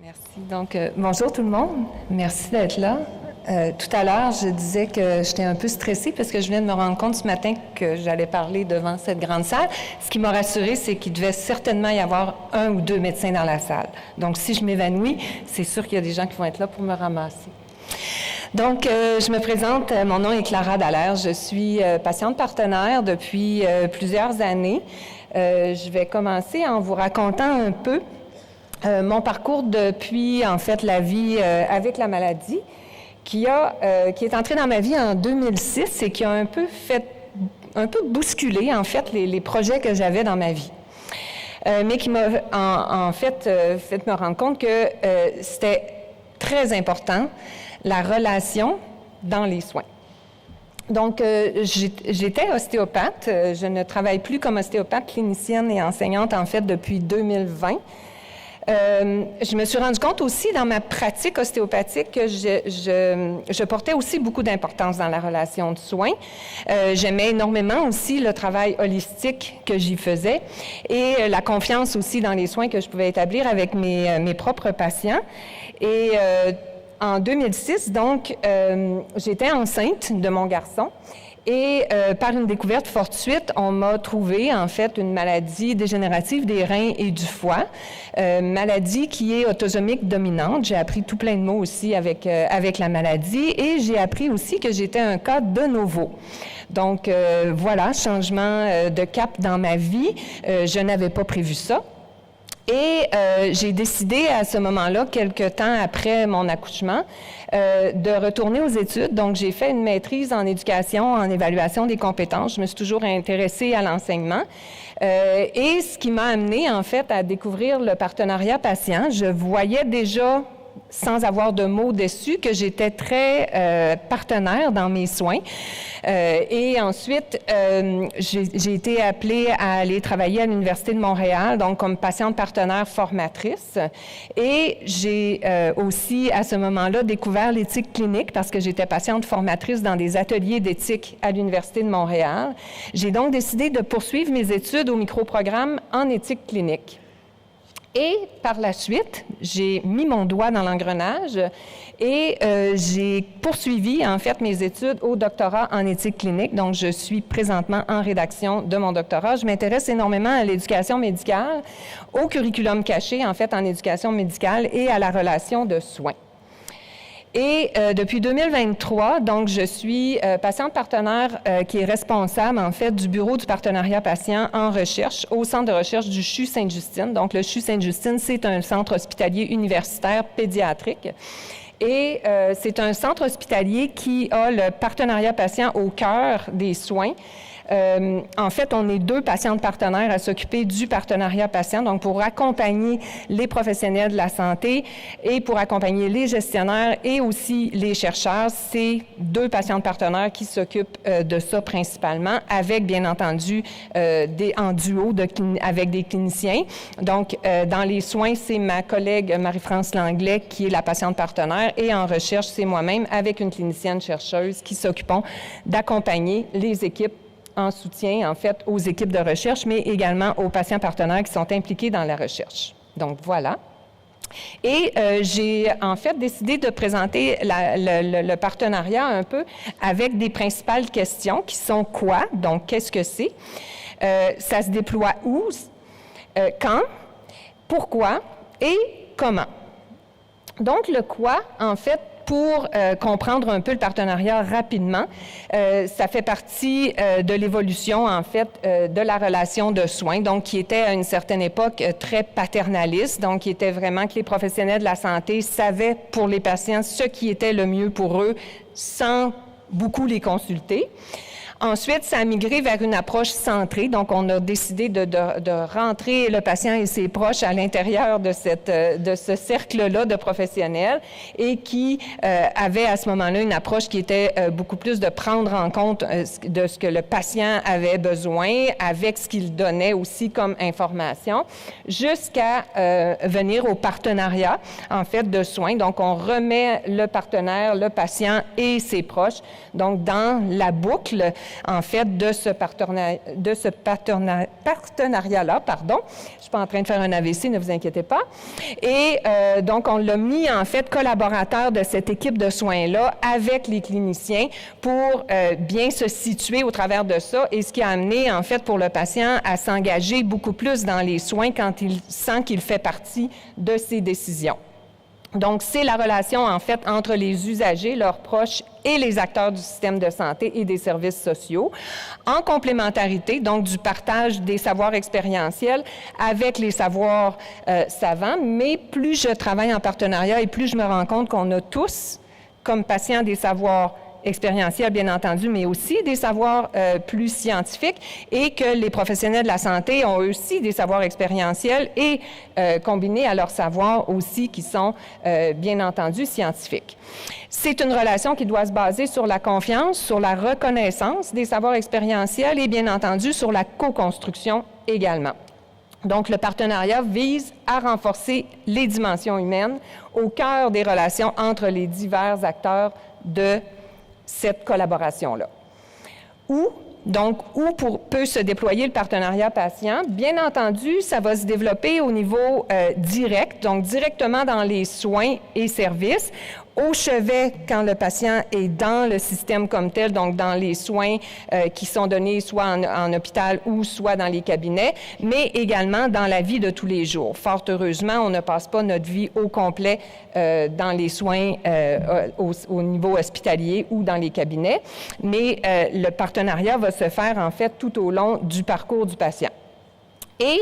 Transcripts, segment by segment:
Merci. Donc, bonjour tout le monde. Merci d'être là. Tout à l'heure, je disais que j'étais un peu stressée parce que je venais de me rendre compte ce matin que j'allais parler devant cette grande salle. Ce qui m'a rassurée, c'est qu'il devait certainement y avoir 1 ou 2 médecins dans la salle. Donc, si je m'évanouis, c'est sûr qu'il y a des gens qui vont être là pour me ramasser. Donc, je me présente. Mon nom est Clara Dallaire. Je suis patiente partenaire depuis plusieurs années. Je vais commencer en vous racontant un peu mon parcours depuis, en fait, la vie avec la maladie, qui est entrée dans ma vie en 2006 et qui a un peu bousculé, en fait, les projets que j'avais dans ma vie. Mais qui m'a, en fait, fait me rendre compte que c'était très important, la relation dans les soins. Donc, j'étais ostéopathe. Je ne travaille plus comme ostéopathe, clinicienne et enseignante, en fait, depuis 2020. Je me suis rendu compte aussi dans ma pratique ostéopathique que je portais aussi beaucoup d'importance dans la relation de soins. J'aimais énormément aussi le travail holistique que j'y faisais et la confiance aussi dans les soins que je pouvais établir avec mes propres patients. Et en 2006, donc, j'étais enceinte de mon garçon. Et par une découverte fortuite, on m'a trouvé en fait une maladie dégénérative des reins et du foie, maladie qui est autosomique dominante. J'ai appris tout plein de mots aussi avec la maladie et j'ai appris aussi que j'étais un cas de novo. Donc voilà, changement de cap dans ma vie. Je n'avais pas prévu ça. Et j'ai décidé à ce moment-là, quelques temps après mon accouchement, de retourner aux études. Donc, j'ai fait une maîtrise en éducation, en évaluation des compétences. Je me suis toujours intéressée à l'enseignement. Et ce qui m'a amenée, en fait, à découvrir le partenariat patient. Je voyais déjà, sans avoir de mots dessus, que j'étais très partenaire dans mes soins. Et ensuite, j'ai été appelée à aller travailler à l'Université de Montréal, donc comme patiente partenaire formatrice. Et j'ai aussi, à ce moment-là, découvert l'éthique clinique parce que j'étais patiente formatrice dans des ateliers d'éthique à l'Université de Montréal. J'ai donc décidé de poursuivre mes études au microprogramme en éthique clinique. Et par la suite, j'ai mis mon doigt dans l'engrenage et j'ai poursuivi, en fait, mes études au doctorat en éthique clinique. Donc, je suis présentement en rédaction de mon doctorat. Je m'intéresse énormément à l'éducation médicale, au curriculum caché, en fait, en éducation médicale et à la relation de soins. Et depuis 2023, donc, je suis patiente partenaire qui est responsable, en fait, du bureau du partenariat patient en recherche au centre de recherche du CHU Sainte-Justine. Donc, le CHU Sainte-Justine, c'est un centre hospitalier universitaire pédiatrique. Et c'est un centre hospitalier qui a le partenariat patient au cœur des soins. En fait, on est 2 patientes partenaires à s'occuper du partenariat patient, donc pour accompagner les professionnels de la santé et pour accompagner les gestionnaires et aussi les chercheurs. C'est 2 patientes partenaires qui s'occupent de ça principalement, avec bien entendu en duo avec des cliniciens. Donc, dans les soins, c'est ma collègue Marie-France Langlais qui est la patiente partenaire et en recherche, c'est moi-même avec une clinicienne chercheuse qui s'occupons d'accompagner les équipes en soutien, en fait, aux équipes de recherche, mais également aux patients partenaires qui sont impliqués dans la recherche. Donc, voilà. Et j'ai, en fait, décidé de présenter le partenariat un peu avec des principales questions qui sont quoi? Donc, qu'est-ce que c'est? Ça se déploie où? Quand? Pourquoi? Et comment? Donc, le quoi, en fait, pour comprendre un peu le partenariat rapidement, ça fait partie de l'évolution, en fait, de la relation de soins, donc qui était à une certaine époque très paternaliste, donc qui était vraiment que les professionnels de la santé savaient pour les patients ce qui était le mieux pour eux sans beaucoup les consulter. Ensuite, ça a migré vers une approche centrée. Donc, on a décidé de rentrer le patient et ses proches à l'intérieur de ce cercle-là de professionnels et qui avait à ce moment-là une approche qui était beaucoup plus de prendre en compte de ce que le patient avait besoin avec ce qu'il donnait aussi comme information jusqu'à venir au partenariat, en fait, de soins. Donc, on remet le partenaire, le patient et ses proches, donc dans la boucle en fait, de ce partenariat-là, pardon. Je suis pas en train de faire un AVC, ne vous inquiétez pas. Et donc, on l'a mis, en fait, collaborateur de cette équipe de soins-là avec les cliniciens pour bien se situer au travers de ça, et ce qui a amené, en fait, pour le patient à s'engager beaucoup plus dans les soins quand il sent qu'il fait partie de ses décisions. Donc, c'est la relation, en fait, entre les usagers, leurs proches et les acteurs du système de santé et des services sociaux, en complémentarité, donc du partage des savoirs expérientiels avec les savoirs savants. Mais plus je travaille en partenariat et plus je me rends compte qu'on a tous, comme patients, des savoirs expérientiels, bien entendu, mais aussi des savoirs plus scientifiques, et que les professionnels de la santé ont aussi des savoirs expérientiels et combinés à leurs savoirs aussi qui sont, bien entendu, scientifiques. C'est une relation qui doit se baser sur la confiance, sur la reconnaissance des savoirs expérientiels et, bien entendu, sur la co-construction également. Donc, le partenariat vise à renforcer les dimensions humaines au cœur des relations entre les divers acteurs de cette collaboration-là. Où peut se déployer le partenariat patient? Bien entendu, ça va se développer au niveau direct, donc directement dans les soins et services, au chevet quand le patient est dans le système comme tel, donc dans les soins qui sont donnés soit en hôpital ou soit dans les cabinets, mais également dans la vie de tous les jours. Fort heureusement, on ne passe pas notre vie au complet dans les soins au niveau hospitalier ou dans les cabinets, mais le partenariat va se faire en fait tout au long du parcours du patient. Et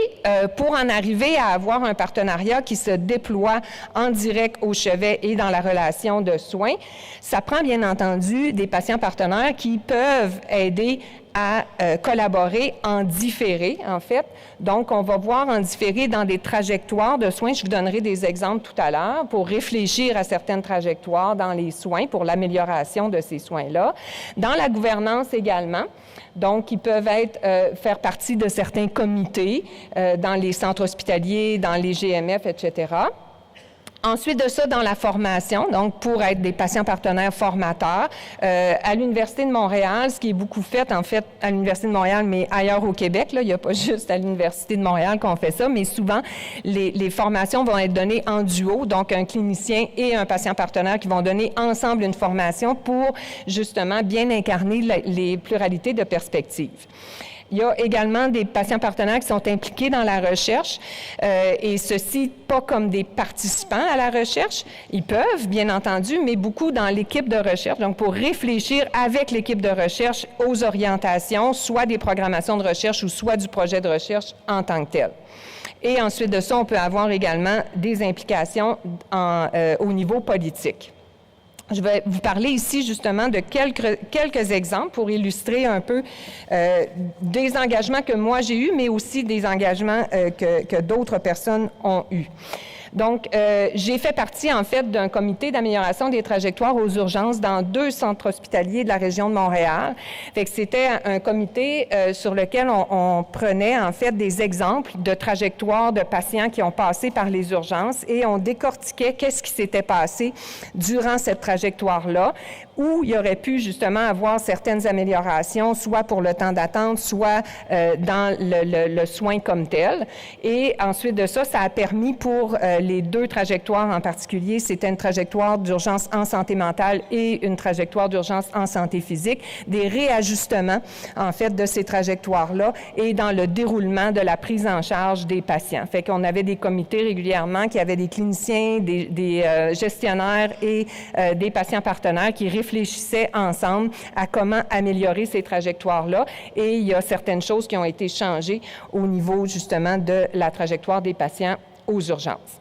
pour en arriver à avoir un partenariat qui se déploie en direct au chevet et dans la relation de soins, ça prend bien entendu des patients partenaires qui peuvent aider à collaborer en différé, en fait. Donc, on va voir en différé dans des trajectoires de soins. Je vous donnerai des exemples tout à l'heure pour réfléchir à certaines trajectoires dans les soins pour l'amélioration de ces soins-là. Dans la gouvernance également. Donc, ils peuvent faire partie de certains comités dans les centres hospitaliers, dans les GMF, etc. Ensuite de ça, dans la formation, donc pour être des patients partenaires formateurs, à l'Université de Montréal, ce qui est beaucoup fait, en fait, à l'Université de Montréal, mais ailleurs au Québec, là, il n'y a pas juste à l'Université de Montréal qu'on fait ça, mais souvent, les formations vont être données en duo, donc un clinicien et un patient partenaire qui vont donner ensemble une formation pour, justement, bien incarner les pluralités de perspectives. Il y a également des patients partenaires qui sont impliqués dans la recherche, et ceci pas comme des participants à la recherche. Ils peuvent, bien entendu, mais beaucoup dans l'équipe de recherche, donc pour réfléchir avec l'équipe de recherche aux orientations, soit des programmations de recherche ou soit du projet de recherche en tant que tel. Et ensuite de ça, on peut avoir également des implications au niveau politique. Je vais vous parler ici justement de quelques exemples pour illustrer un peu des engagements que moi j'ai eus, mais aussi des engagements que d'autres personnes ont eus. Donc, j'ai fait partie, en fait, d'un comité d'amélioration des trajectoires aux urgences dans 2 centres hospitaliers de la région de Montréal. Fait que c'était un comité sur lequel on prenait, en fait, des exemples de trajectoires de patients qui ont passé par les urgences et on décortiquait qu'est-ce qui s'était passé durant cette trajectoire-là, où il y aurait pu, justement, avoir certaines améliorations, soit pour le temps d'attente, soit dans le soin comme tel. Et ensuite de ça, ça a permis pour les 2 trajectoires en particulier, c'était une trajectoire d'urgence en santé mentale et une trajectoire d'urgence en santé physique, des réajustements, en fait, de ces trajectoires-là et dans le déroulement de la prise en charge des patients. Fait qu'on avait des comités régulièrement qui avaient des cliniciens, des gestionnaires et des patients partenaires qui réfléchissaient ensemble à comment améliorer ces trajectoires-là. Et il y a certaines choses qui ont été changées au niveau, justement, de la trajectoire des patients aux urgences.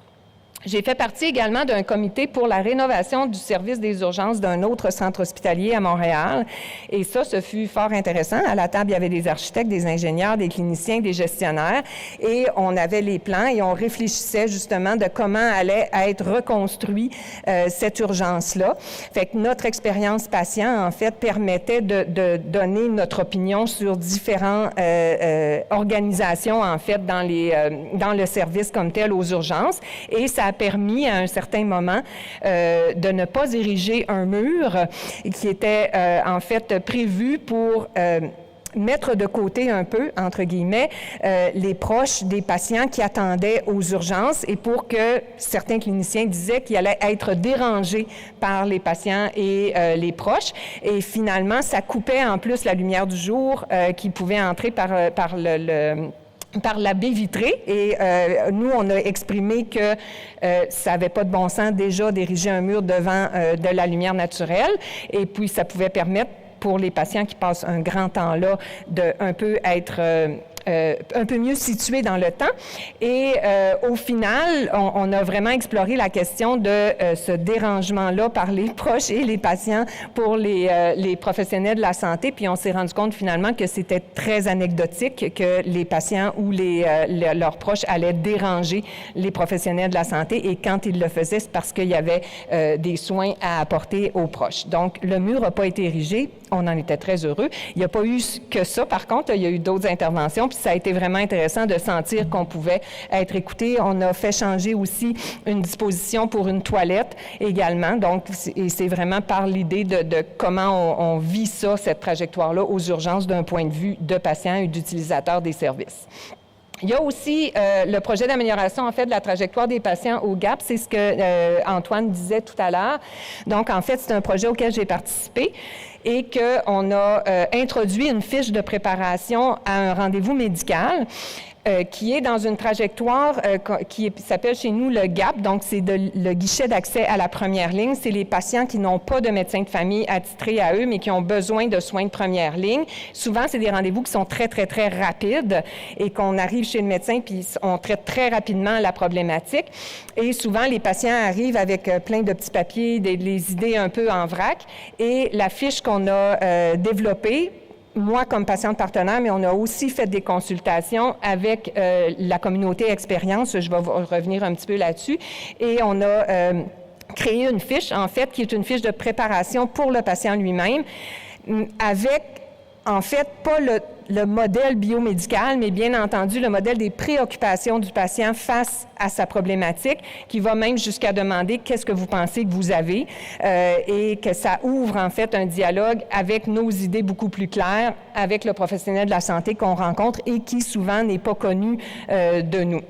J'ai fait partie également d'un comité pour la rénovation du service des urgences d'un autre centre hospitalier à Montréal. Et ça, ce fut fort intéressant. À la table, il y avait des architectes, des ingénieurs, des cliniciens, des gestionnaires. Et on avait les plans et on réfléchissait justement de comment allait être reconstruit cette urgence-là. Fait que notre expérience patient, en fait, permettait de donner notre opinion sur différentes organisations, en fait, dans le service comme tel aux urgences. Et ça a permis à un certain moment de ne pas ériger un mur qui était en fait prévu pour mettre de côté un peu, entre guillemets, les proches des patients qui attendaient aux urgences et pour que certains cliniciens disaient qu'ils allaient être dérangés par les patients et les proches. Et finalement, ça coupait en plus la lumière du jour qui pouvait entrer par la baie vitrée. Et nous, on a exprimé que ça n'avait pas de bon sens déjà d'ériger un mur devant de la lumière naturelle. Et puis, ça pouvait permettre pour les patients qui passent un grand temps là, de un peu être un peu mieux situés dans le temps. Et au final, on a vraiment exploré la question de ce dérangement-là par les proches et les patients pour les professionnels de la santé. Puis on s'est rendu compte finalement que c'était très anecdotique que les patients ou leurs proches allaient déranger les professionnels de la santé. Et quand ils le faisaient, c'est parce qu'il y avait des soins à apporter aux proches. Donc, le mur n'a pas été érigé. On en était très heureux. Il n'y a pas eu que ça, par contre. Il y a eu d'autres interventions. Puis ça a été vraiment intéressant de sentir qu'on pouvait être écouté. On a fait changer aussi une disposition pour une toilette également. Donc, c'est vraiment par l'idée de comment on vit ça, cette trajectoire-là, aux urgences d'un point de vue de patients et d'utilisateurs des services. Il y a aussi le projet d'amélioration, en fait, de la trajectoire des patients au GAP. C'est ce que Antoine disait tout à l'heure. Donc, en fait, c'est un projet auquel j'ai participé et qu'on a introduit une fiche de préparation à un rendez-vous médical qui est dans une trajectoire qui s'appelle chez nous le GAP. Donc, c'est le guichet d'accès à la première ligne. C'est les patients qui n'ont pas de médecin de famille attitré à eux, mais qui ont besoin de soins de première ligne. Souvent, c'est des rendez-vous qui sont très, très, très rapides et qu'on arrive chez le médecin puis on traite très rapidement la problématique. Et souvent, les patients arrivent avec plein de petits papiers, les idées un peu en vrac. Et la fiche qu'on a développée, moi comme patiente partenaire, mais on a aussi fait des consultations avec la communauté expérience, je vais revenir un petit peu là-dessus, et on a créé une fiche, en fait, qui est une fiche de préparation pour le patient lui-même, avec, en fait, pas le modèle biomédical, mais bien entendu le modèle des préoccupations du patient face à sa problématique, qui va même jusqu'à demander qu'est-ce que vous pensez que vous avez et que ça ouvre en fait un dialogue avec nos idées beaucoup plus claires avec le professionnel de la santé qu'on rencontre et qui souvent n'est pas connu de nous.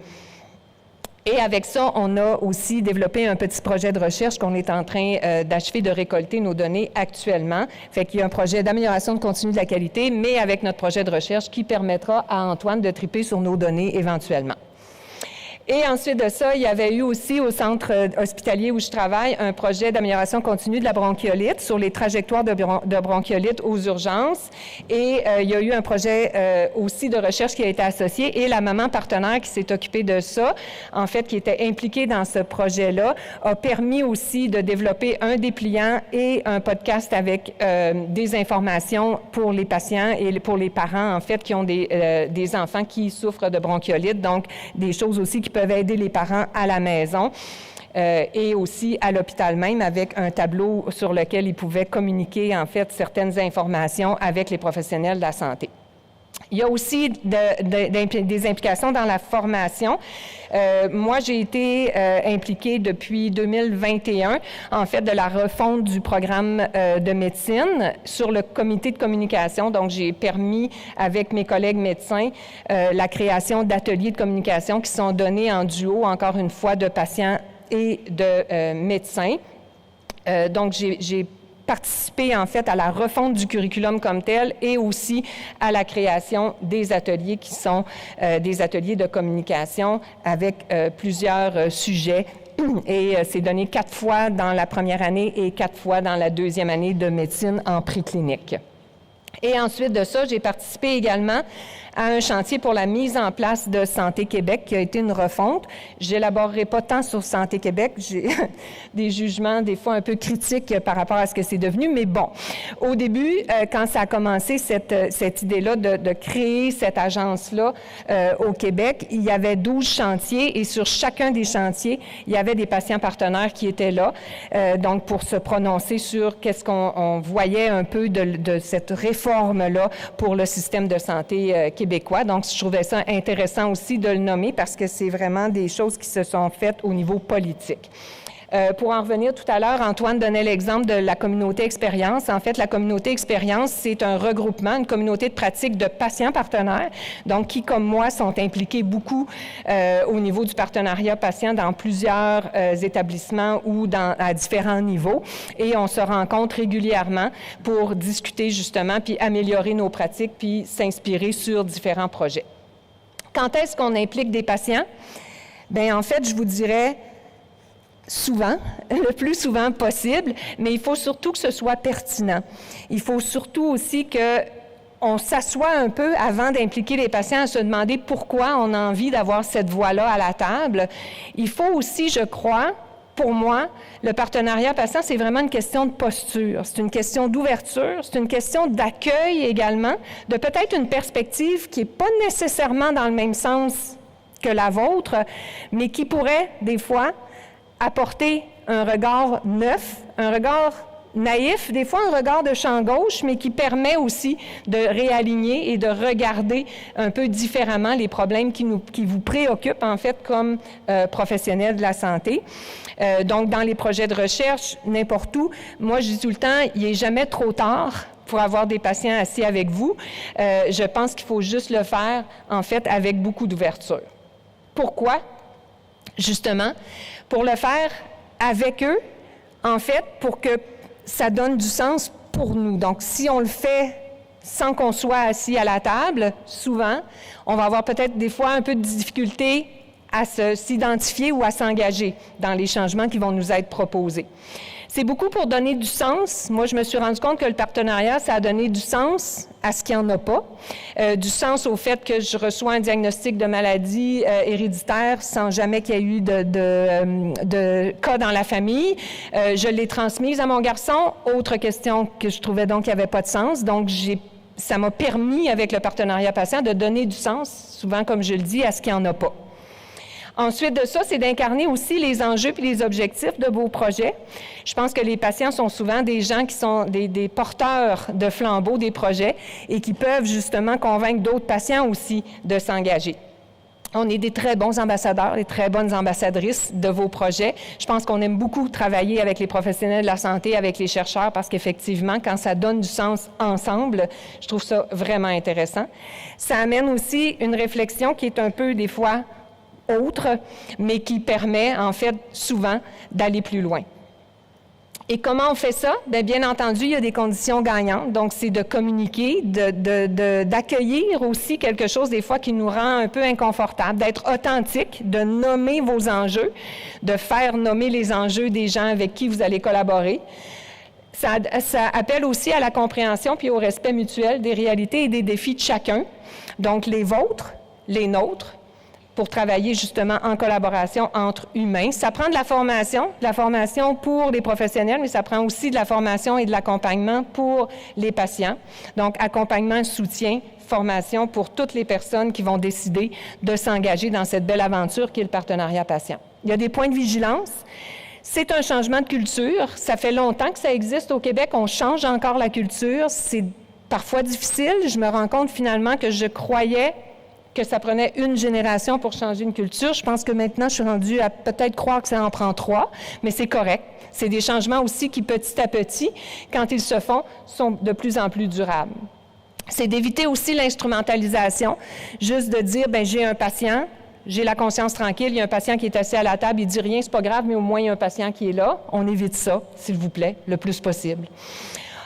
Et avec ça, on a aussi développé un petit projet de recherche qu'on est en train d'achever de récolter nos données actuellement. Fait qu'il y a un projet d'amélioration de continu de la qualité, mais avec notre projet de recherche qui permettra à Antoine de triper sur nos données éventuellement. Et ensuite de ça, il y avait eu aussi au centre hospitalier où je travaille un projet d'amélioration continue de la bronchiolite sur les trajectoires de bronchiolite aux urgences. Et il y a eu un projet aussi de recherche qui a été associé et la maman partenaire qui s'est occupée de ça, en fait, qui était impliquée dans ce projet-là, a permis aussi de développer un dépliant et un podcast avec des informations pour les patients et pour les parents, en fait, qui ont des enfants qui souffrent de bronchiolite. Donc, des choses aussi qui peuvent aider les parents à la maison et aussi à l'hôpital même avec un tableau sur lequel ils pouvaient communiquer en fait certaines informations avec les professionnels de la santé. Il y a aussi des implications dans la formation. Moi, j'ai été impliquée depuis 2021, en fait, de la refonte du programme de médecine sur le comité de communication. Donc, j'ai permis, avec mes collègues médecins, la création d'ateliers de communication qui sont donnés en duo, encore une fois, de patients et de médecins. Donc, j'ai participer en fait à la refonte du curriculum comme tel et aussi à la création des ateliers qui sont des ateliers de communication avec plusieurs sujets. Et c'est donné 4 fois dans la première année et 4 fois dans la deuxième année de médecine en préclinique. Et ensuite de ça, j'ai participé également à un chantier pour la mise en place de Santé Québec qui a été une refonte. Je n'élaborerai pas tant sur Santé Québec. J'ai des jugements des fois un peu critiques par rapport à ce que c'est devenu. Mais bon, au début, quand ça a commencé, cette idée-là de créer cette agence-là au Québec, il y avait 12 chantiers et sur chacun des chantiers, il y avait des patients partenaires qui étaient là. Donc, pour se prononcer sur qu'est-ce qu'on voyait un peu de cette réforme réforme-là pour le système de santé québécois. Donc, je trouvais ça intéressant aussi de le nommer parce que c'est vraiment des choses qui se sont faites au niveau politique. Pour en revenir tout à l'heure, Antoine donnait l'exemple de la communauté expérience. En fait, la communauté expérience, c'est un regroupement, une communauté de pratique de patients partenaires, donc qui, comme moi, sont impliqués beaucoup au niveau du partenariat patient dans plusieurs établissements ou à différents niveaux. Et on se rencontre régulièrement pour discuter justement, puis améliorer nos pratiques, puis s'inspirer sur différents projets. Quand est-ce qu'on implique des patients? Bien, en fait, je vous dirais souvent, le plus souvent possible, mais il faut surtout que ce soit pertinent. Il faut surtout aussi qu'on s'assoie un peu avant d'impliquer les patients à se demander pourquoi on a envie d'avoir cette voix-là à la table. Il faut aussi, je crois, pour moi, le partenariat patient, c'est vraiment une question de posture, c'est une question d'ouverture, c'est une question d'accueil également, de peut-être une perspective qui n'est pas nécessairement dans le même sens que la vôtre, mais qui pourrait, des fois, apporter un regard neuf, un regard naïf, des fois un regard de champ gauche, mais qui permet aussi de réaligner et de regarder un peu différemment les problèmes qui vous préoccupent, en fait, comme professionnels de la santé. Donc, dans les projets de recherche, n'importe où, moi, je dis tout le temps, il n'est jamais trop tard pour avoir des patients assis avec vous. Je pense qu'il faut juste le faire, en fait, avec beaucoup d'ouverture. Pourquoi? Justement, pour le faire avec eux, en fait, pour que ça donne du sens pour nous. Donc, si on le fait sans qu'on soit assis à la table, souvent, on va avoir peut-être des fois un peu de difficulté à s'identifier ou à s'engager dans les changements qui vont nous être proposés. C'est beaucoup pour donner du sens. Moi, je me suis rendu compte que le partenariat, ça a donné du sens à ce qu'il n'y en a pas, du sens au fait que je reçois un diagnostic de maladie héréditaire sans jamais qu'il y ait eu de cas dans la famille. Je l'ai transmise à mon garçon. Autre question que je trouvais donc qu'il n'y avait pas de sens. Donc, ça m'a permis, avec le partenariat patient, de donner du sens, souvent, comme je le dis, à ce qu'il n'y en a pas. Ensuite de ça, c'est d'incarner aussi les enjeux et les objectifs de vos projets. Je pense que les patients sont souvent des gens qui sont des porteurs de flambeaux des projets et qui peuvent justement convaincre d'autres patients aussi de s'engager. On est des très bons ambassadeurs, des très bonnes ambassadrices de vos projets. Je pense qu'on aime beaucoup travailler avec les professionnels de la santé, avec les chercheurs, parce qu'effectivement, quand ça donne du sens ensemble, je trouve ça vraiment intéressant. Ça amène aussi une réflexion qui est un peu, des fois, autre, mais qui permet, en fait, souvent, d'aller plus loin. Et comment on fait ça? Bien entendu, il y a des conditions gagnantes. Donc, c'est de communiquer, d'accueillir aussi quelque chose, des fois, qui nous rend un peu inconfortable, d'être authentique, de nommer vos enjeux, de faire nommer les enjeux des gens avec qui vous allez collaborer. Ça appelle aussi à la compréhension puis au respect mutuel des réalités et des défis de chacun. Donc, les vôtres, les nôtres, pour travailler justement en collaboration entre humains. Ça prend de la formation pour les professionnels, mais ça prend aussi de la formation et de l'accompagnement pour les patients. Donc, accompagnement, soutien, formation pour toutes les personnes qui vont décider de s'engager dans cette belle aventure qui est le partenariat patient. Il y a des points de vigilance. C'est un changement de culture. Ça fait longtemps que ça existe au Québec. On change encore la culture. C'est parfois difficile. Je me rends compte finalement que je croyais que ça prenait une génération pour changer une culture. Je pense que maintenant, je suis rendue à peut-être croire que ça en prend 3, mais c'est correct. C'est des changements aussi qui, petit à petit, quand ils se font, sont de plus en plus durables. C'est d'éviter aussi l'instrumentalisation, juste de dire, j'ai un patient, j'ai la conscience tranquille, il y a un patient qui est assis à la table, il dit rien, c'est pas grave, mais au moins il y a un patient qui est là. On évite ça, s'il vous plaît, le plus possible.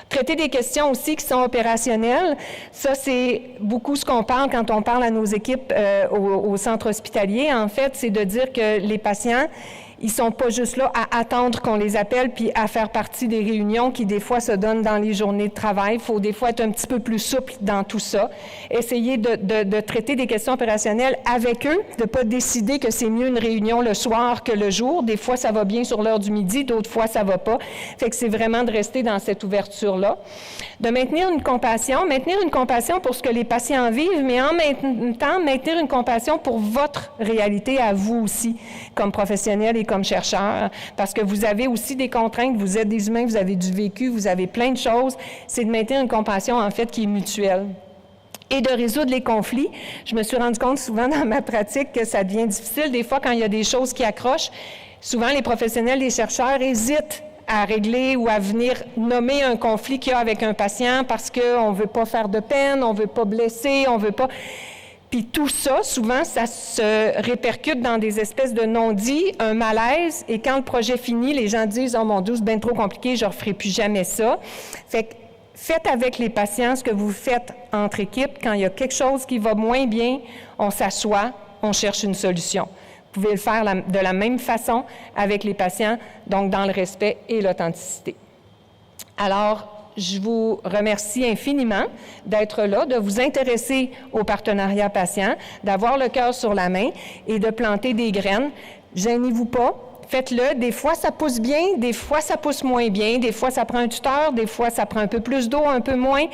Traiter des questions aussi qui sont opérationnelles, ça c'est beaucoup ce qu'on parle quand on parle à nos équipes au centre hospitalier. En fait, c'est de dire que les patients, ils sont pas juste là à attendre qu'on les appelle puis à faire partie des réunions qui des fois se donnent dans les journées de travail. Il faut des fois être un petit peu plus souple dans tout ça. Essayer de traiter des questions opérationnelles avec eux, de pas décider que c'est mieux une réunion le soir que le jour. Des fois, ça va bien sur l'heure du midi, d'autres fois, ça va pas. Fait que c'est vraiment de rester dans cette ouverture-là. De maintenir une compassion pour ce que les patients vivent, mais en même temps, maintenir une compassion pour votre réalité à vous aussi, comme professionnels et comme chercheur, parce que vous avez aussi des contraintes, vous êtes des humains, vous avez du vécu, vous avez plein de choses. C'est de maintenir une compassion, en fait, qui est mutuelle. Et de résoudre les conflits. Je me suis rendu compte souvent dans ma pratique que ça devient difficile. Des fois, quand il y a des choses qui accrochent, souvent les professionnels, les chercheurs hésitent à régler ou à venir nommer un conflit qu'il y a avec un patient parce qu'on ne veut pas faire de peine, on ne veut pas blesser, on ne veut pas... Puis tout ça, souvent, ça se répercute dans des espèces de non-dits, un malaise, et quand le projet finit, les gens disent « Oh mon Dieu, c'est bien trop compliqué, je ne referai plus jamais ça. » Fait que faites avec les patients ce que vous faites entre équipes. Quand il y a quelque chose qui va moins bien, on s'assoit, on cherche une solution. Vous pouvez le faire de la même façon avec les patients, donc dans le respect et l'authenticité. Alors, je vous remercie infiniment d'être là, de vous intéresser au partenariat patient, d'avoir le cœur sur la main et de planter des graines. Gênez-vous pas. Faites-le. Des fois, ça pousse bien, des fois, ça pousse moins bien, des fois, ça prend un tuteur, des fois, ça prend un peu plus d'eau, un peu moins,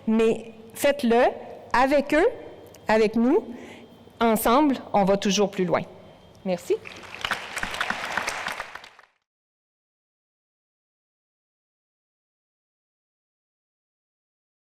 mais faites-le avec eux, avec nous. Ensemble, on va toujours plus loin. Merci.